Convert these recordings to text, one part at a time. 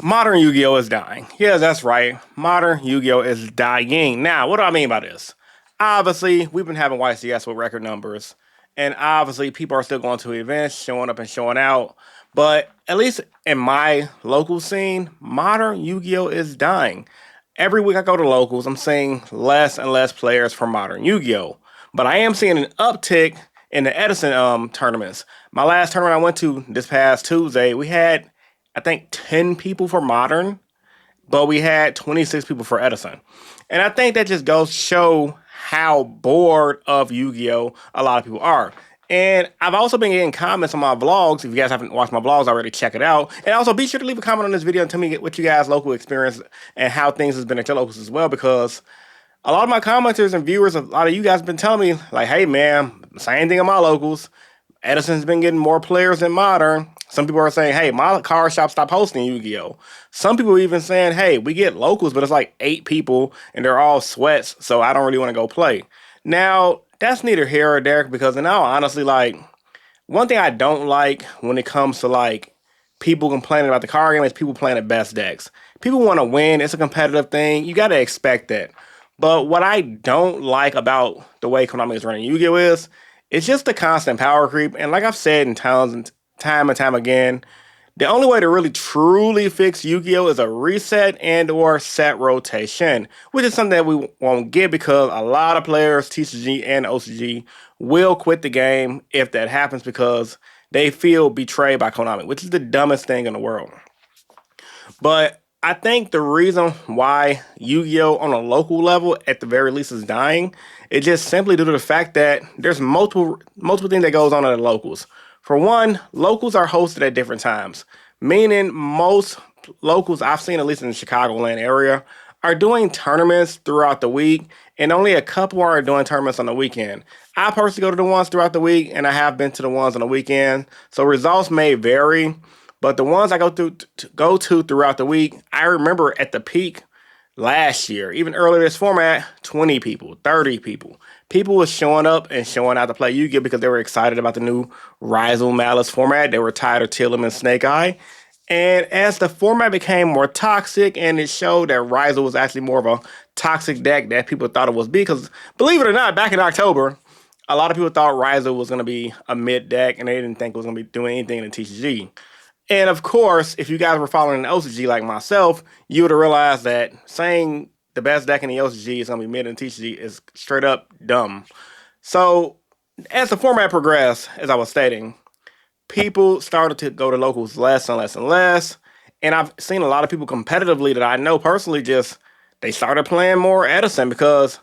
Modern Yu-Gi-Oh is dying. Yeah, that's right. Modern Yu-Gi-Oh is dying. Now, what do I mean by this? Obviously, we've been having YCS with record numbers, and obviously, people are still going to events, showing up and showing out. But at least in my local scene, modern Yu-Gi-Oh is dying. Every week I go to locals, I'm seeing less and less players from modern Yu-Gi-Oh. But I am seeing an uptick in the Edison tournaments. My last tournament I went to this past Tuesday, we had I think 10 people for modern, but we had 26 people for Edison. And I think that just goes to show how bored of Yu-Gi-Oh! A lot of people are. And I've also been getting comments on my vlogs. If you guys haven't watched my vlogs already, check it out. And also be sure to leave a comment on this video and tell me what you guys' local experience and how things has been at your locals as well. Because a lot of my commenters and viewers, a lot of you guys have been telling me, like, hey man, same thing in my locals. Edison's been getting more players than modern. Some people are saying, hey, my car shop stopped hosting Yu-Gi-Oh! Some people are even saying, hey, we get locals, but it's like 8 people and they're all sweats, so I don't really want to go play. Now, that's neither here or there because now, honestly, like, one thing I don't like when it comes to like people complaining about the card game is people playing the best decks. People want to win, it's a competitive thing. You gotta expect that. But what I don't like about the way Konami is running Yu-Gi-Oh! Is it's just the constant power creep. And like I've said in times and time again, the only way to really truly fix Yu-Gi-Oh! Is a reset and or set rotation, which is something that we won't get because a lot of players, TCG and OCG, will quit the game if that happens because they feel betrayed by Konami, which is the dumbest thing in the world. But I think the reason why Yu-Gi-Oh! On a local level, at the very least, is dying, is just simply due to the fact that there's multiple things that goes on at the locals. For one, locals are hosted at different times, meaning most locals I've seen, at least in the Chicagoland area, are doing tournaments throughout the week, and only a couple are doing tournaments on the weekend. I personally go to the ones throughout the week, and I have been to the ones on the weekend, so results may vary. But the ones I go to throughout the week, I remember at the peak last year, even earlier this format, 20 people, 30 people. People was showing up and showing out to play Yu-Gi-Oh! Because they were excited about the new Rizal Malice format. They were tired of Tillum and Snake Eye. And as the format became more toxic and it showed that Rizal was actually more of a toxic deck that people thought it was because believe it or not, back in October, a lot of people thought Rizal was going to be a mid deck and they didn't think it was going to be doing anything in the TCG. And of course, if you guys were following an OCG like myself, you would have realized that saying the best deck in the OCG is going to be mid in TCG is straight up dumb. So, as the format progressed, as I was stating, people started to go to locals less and less and less. And I've seen a lot of people competitively that I know personally just they started playing more Edison because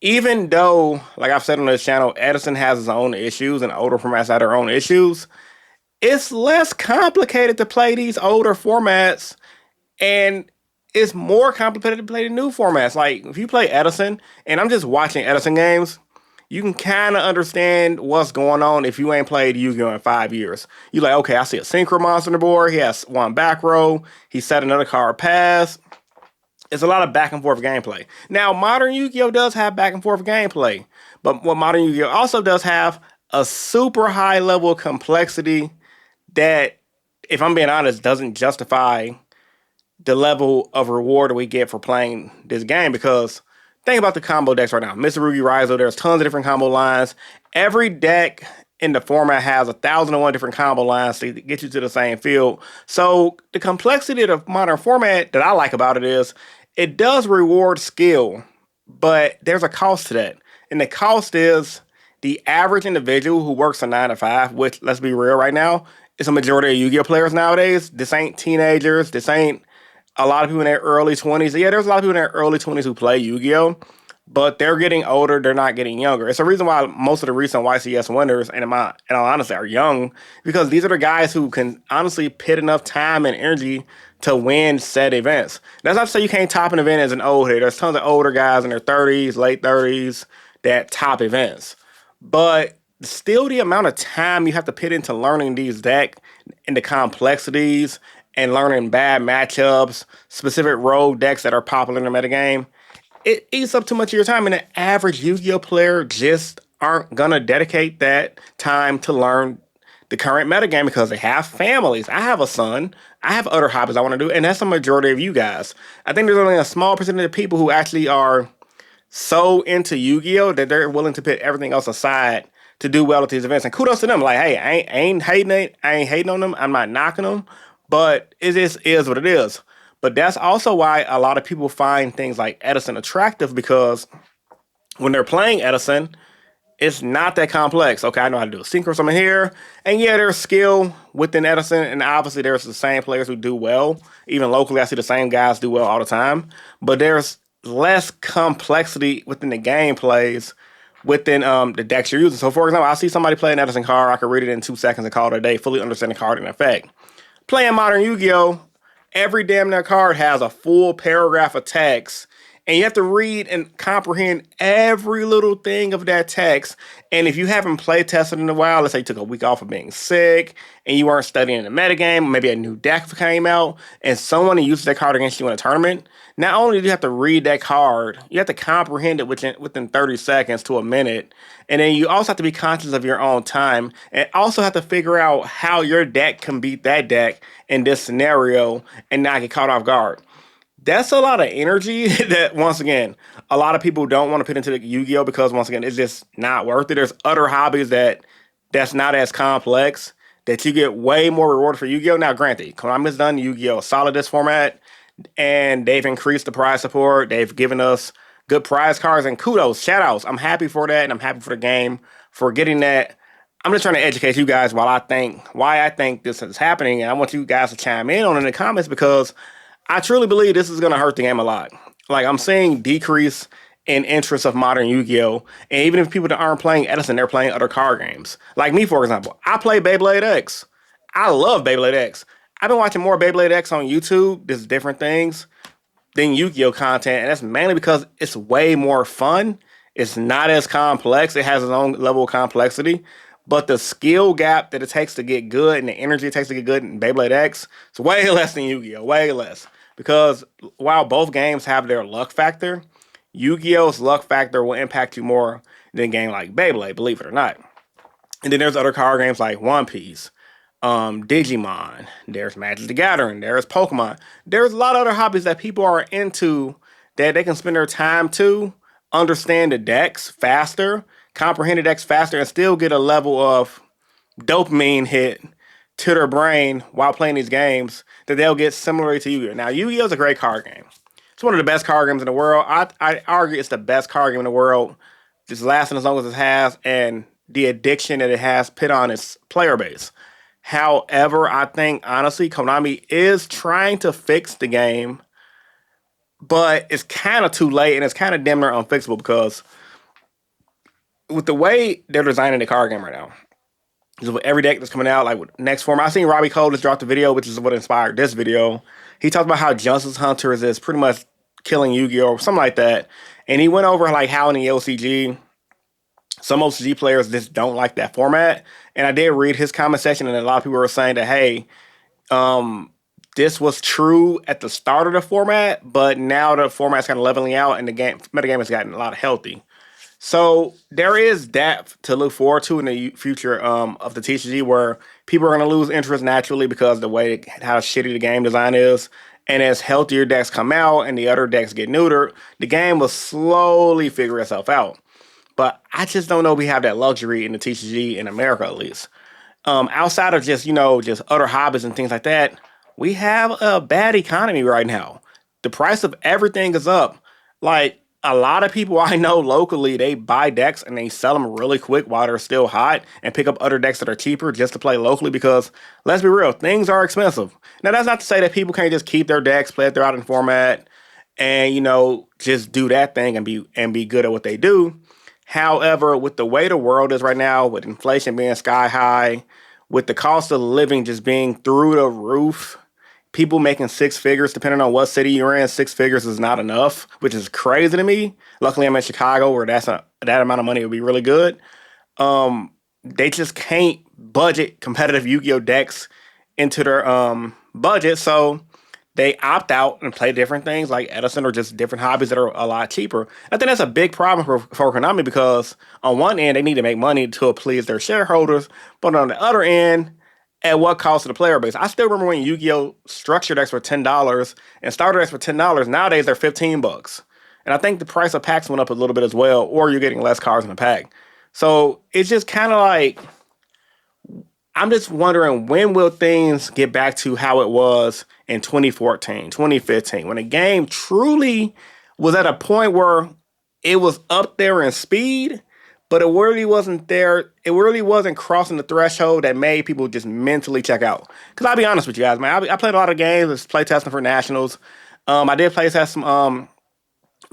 even though, like I've said on this channel, Edison has its own issues and older formats have their own issues, it's less complicated to play these older formats and it's more complicated to play the new formats. Like if you play Edison and I'm just watching Edison games, you can kind of understand what's going on if you ain't played Yu-Gi-Oh! In 5 years. You're like, okay, I see a Synchro Monster on the board. He has one back row. He set another card pass. It's a lot of back and forth gameplay. Now, modern Yu-Gi-Oh! Does have back and forth gameplay, but what modern Yu-Gi-Oh! Also does have a super high level of complexity that, if I'm being honest, doesn't justify the level of reward we get for playing this game because think about the combo decks right now. Mitsurugi Raizo, there's tons of different combo lines. Every deck in the format has 1,001 different combo lines to get you to the same field. So the complexity of the modern format that I like about it is it does reward skill, but there's a cost to that. And the cost is the average individual who works a 9 to 5, which let's be real right now, is a majority of Yu-Gi-Oh players nowadays. This ain't teenagers. This ain't a lot of people in their early 20s. Yeah, there's a lot of people in their early 20s who play Yu-Gi-Oh, but they're getting older. They're not getting younger. It's the reason why most of the recent YCS winners, and in all honesty, are young because these are the guys who can honestly put enough time and energy to win said events. That's not to say you can't top an event as an old hitter. There's tons of older guys in their 30s, late 30s that top events. But still the amount of time you have to put into learning these decks and the complexities and learning bad matchups, specific rogue decks that are popular in the metagame, it eats up too much of your time. And the average Yu-Gi-Oh player just aren't gonna dedicate that time to learn the current metagame because they have families. I have a son. I have other hobbies I want to do, and that's the majority of you guys. I think there's only a small percentage of people who actually are so into Yu-Gi-Oh that they're willing to put everything else aside to do well at these events. And kudos to them. Like, hey, I ain't hating on them. I'm not knocking them, but it just is what it is. But that's also why a lot of people find things like Edison attractive because when they're playing Edison, it's not that complex. Okay, I know how to do a synchro summon here. And yeah, there's skill within Edison, and obviously there's the same players who do well. Even locally, I see the same guys do well all the time. But there's less complexity within the gameplays within the decks you're using. So for example, I see somebody play an Edison card, I can read it in 2 seconds and call it a day, fully understand the card in effect. Playing modern Yu-Gi-Oh! Every damn near card has a full paragraph of text, and you have to read and comprehend every little thing of that text. And if you haven't play tested in a while, let's say you took a week off of being sick and you weren't studying the metagame, maybe a new deck came out, and someone uses that card against you in a tournament, not only do you have to read that card, you have to comprehend it within 30 seconds to a minute. And then you also have to be conscious of your own time and also have to figure out how your deck can beat that deck in this scenario and not get caught off guard. That's a lot of energy that, once again, a lot of people don't want to put into the Yu-Gi-Oh! Because, once again, it's just not worth it. There's other hobbies that's not as complex that you get way more reward for Yu-Gi-Oh! Now, granted, Konami's done Yu-Gi-Oh! Solid this format, and they've increased the prize support. They've given us good prize cards, and kudos, shout outs. I'm happy for that, and I'm happy for the game for getting that. I'm just trying to educate you guys why I think this is happening, and I want you guys to chime in on it in the comments because I truly believe this is going to hurt the game a lot. Like, I'm seeing decrease in interest of modern Yu-Gi-Oh! And even if people that aren't playing Edison, they're playing other card games. Like me, for example, I play Beyblade X. I love Beyblade X. I've been watching more Beyblade X on YouTube, just different things, than Yu-Gi-Oh! Content. And that's mainly because it's way more fun. It's not as complex. It has its own level of complexity. But the skill gap that it takes to get good and the energy it takes to get good in Beyblade X, it's way less than Yu-Gi-Oh! Way less. Because while both games have their luck factor, Yu-Gi-Oh's luck factor will impact you more than a game like Beyblade, believe it or not. And then there's other card games like One Piece, Digimon, there's Magic the Gathering, there's Pokemon. There's a lot of other hobbies that people are into that they can spend their time to understand the decks faster, comprehend the decks faster, and still get a level of dopamine hit to their brain while playing these games that they'll get similarly to Yu-Gi-Oh! Now, Yu-Gi-Oh! Is a great card game. It's one of the best card games in the world. I argue it's the best card game in the world. It's lasting as long as it has, and the addiction that it has put on its player base. However, I think, honestly, Konami is trying to fix the game, but it's kind of too late, and it's kind of damn near unfixable because with the way they're designing the card game right now, with every deck that's coming out, like with next form, I seen Robbie Cole just dropped a video, which is what inspired this video. He talked about how Justice Hunters is pretty much killing Yu-Gi-Oh! Or something like that. And he went over like how in the LCG, some OCG players just don't like that format. And I did read his comment section, and a lot of people were saying that, hey, this was true at the start of the format, but now the format's kind of leveling out, and the metagame has gotten a lot healthy. So there is depth to look forward to in the future of the TCG, where people are going to lose interest naturally because the way how shitty the game design is. And as healthier decks come out and the other decks get neutered, the game will slowly figure itself out. But I just don't know if we have that luxury in the TCG in America, at least. Outside of just, just other hobbies and things like that, we have a bad economy right now. The price of everything is up. Like, a lot of people I know locally, they buy decks and they sell them really quick while they're still hot and pick up other decks that are cheaper just to play locally because, let's be real, things are expensive. Now, that's not to say that people can't just keep their decks, play it throughout in format, and, just do that thing and be good at what they do. However, with the way the world is right now, with inflation being sky high, with the cost of living just being through the roof, people making six figures, depending on what city you're in, six figures is not enough, which is crazy to me. Luckily, I'm in Chicago, where that amount of money would be really good. They just can't budget competitive Yu-Gi-Oh! Decks into their budget, so they opt out and play different things like Edison or just different hobbies that are a lot cheaper. I think that's a big problem for Konami because on one end, they need to make money to please their shareholders, but on the other end, at what cost to the player base? I still remember when Yu-Gi-Oh! Structure decks were $10 and starter decks were $10. Nowadays they're $15. And I think the price of packs went up a little bit as well, or you're getting less cards in the pack. So it's just kind of like, I'm just wondering, when will things get back to how it was in 2014, 2015, when the game truly was at a point where it was up there in speed, but it really wasn't there. It really wasn't crossing the threshold that made people just mentally check out. Because I'll be honest with you guys, man, I played a lot of games, was play testing for nationals. I did play test some.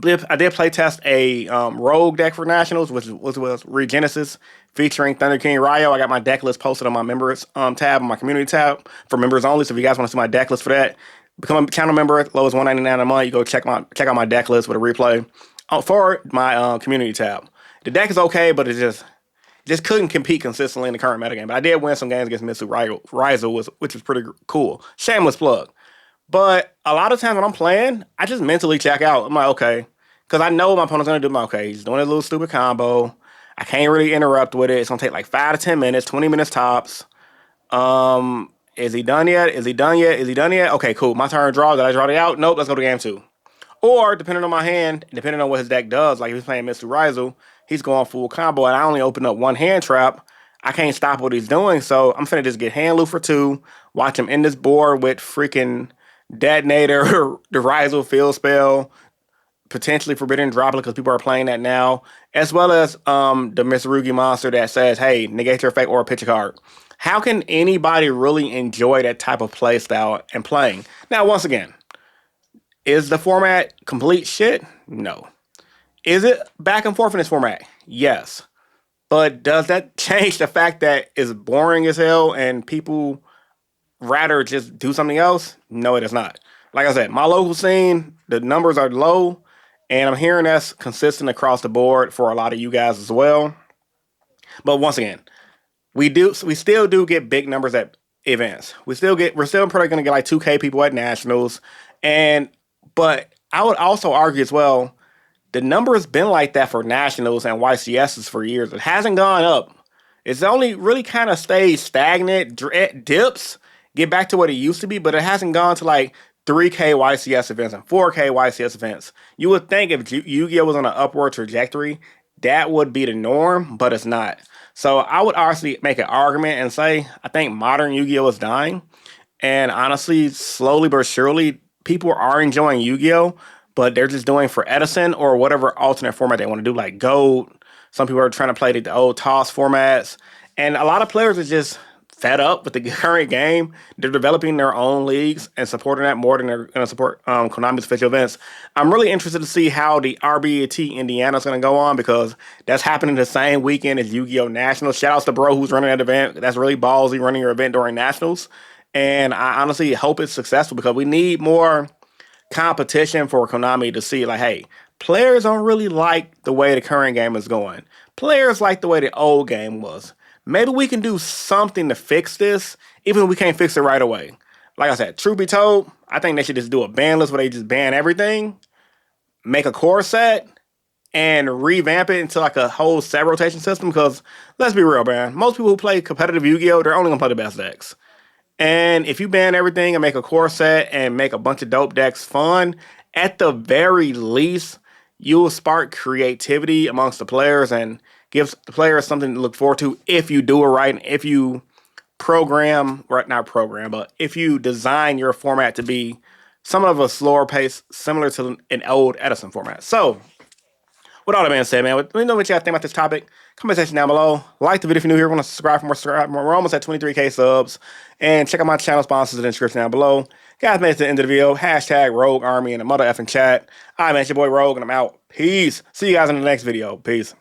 I did play test a rogue deck for nationals, which was Regenesis featuring Thunder King Ryo. I got my deck list posted on my members tab, on my community tab for members only. So if you guys want to see my deck list for that, become a channel member at low as $1.99 a month. You go check out my deck list with a replay for my community tab. The deck is okay, but it just couldn't compete consistently in the current metagame. But I did win some games against Mitsu Raizo, which was pretty cool. Shameless plug. But a lot of times when I'm playing, I just mentally check out. I'm like, okay. Because I know my opponent's going to do my, okay, he's doing a little stupid combo. I can't really interrupt with it. It's going to take like 5 to 10 minutes, 20 minutes tops. Is he done yet? Is he done yet? Is he done yet? Okay, cool. My turn to draw. Did I draw it out? Nope, let's go to game 2. Or, depending on my hand, depending on what his deck does, like if he's playing Mitsu Raizo, he's going full combo, and I only open up one hand trap. I can't stop what he's doing, so I'm finna just get hand loop for 2, watch him end this board with freaking Detonator, the Raizo Field Spell, potentially Forbidden Droplet because people are playing that now, as well as the Mitsurugi monster that says, hey, negate your effect or pitch a card. How can anybody really enjoy that type of play style and playing? Now, once again, is the format complete shit? No. Is it back and forth in this format? Yes. But does that change the fact that it's boring as hell and people rather just do something else? No, it does not. Like I said, my local scene, the numbers are low, and I'm hearing that's consistent across the board for a lot of you guys as well. But once again, we still do get big numbers at events. We're still probably gonna get like 2K people at nationals. But I would also argue as well, the number has been like that for nationals and YCSs for years. It hasn't gone up. It's only really kind of stayed stagnant, dips, get back to what it used to be, but it hasn't gone to like 3K YCS events and 4K YCS events. You would think if Yu-Gi-Oh was on an upward trajectory, that would be the norm, but it's not. So I would honestly make an argument and say, I think modern Yu-Gi-Oh is dying. And honestly, slowly but surely, people are enjoying Yu-Gi-Oh, but they're just doing for Edison or whatever alternate format they want to do, like Gold. Some people are trying to play the old toss formats. And a lot of players are just fed up with the current game. They're developing their own leagues and supporting that more than they're going to support Konami's official events. I'm really interested to see how the RBT Indiana is going to go on, because that's happening the same weekend as Yu-Gi-Oh! Nationals. Shout outs to Bro who's running that event. That's really ballsy, running your event during Nationals. And I honestly hope it's successful, because we need more competition for Konami to see, like, hey, players don't really like the way the current game is going. Players like the way the old game was. Maybe we can do something to fix this, even if we can't fix it right away. Like I said, truth be told, I think they should just do a ban list where they just ban everything, make a core set, and revamp it into like a whole set rotation system. Because let's be real, man, most people who play competitive Yu-Gi-Oh, they're only gonna play the best decks. And if you ban everything and make a core set and make a bunch of dope decks fun, at the very least, you'll spark creativity amongst the players and give the players something to look forward to if you do it right, and if you but if you design your format to be somewhat of a slower pace, similar to an old Edison format. So, with all that being said, man, let me know what you guys think about this topic. Comment section down below. Like the video if you're new here. Want to subscribe for more? Subscribe more. We're almost at 23K subs. And check out my channel sponsors in the description down below. Guys, made it to the end of the video. Hashtag Rogue Army in the mother effing chat. I'm your boy Rogue, and I'm out. Peace. See you guys in the next video. Peace.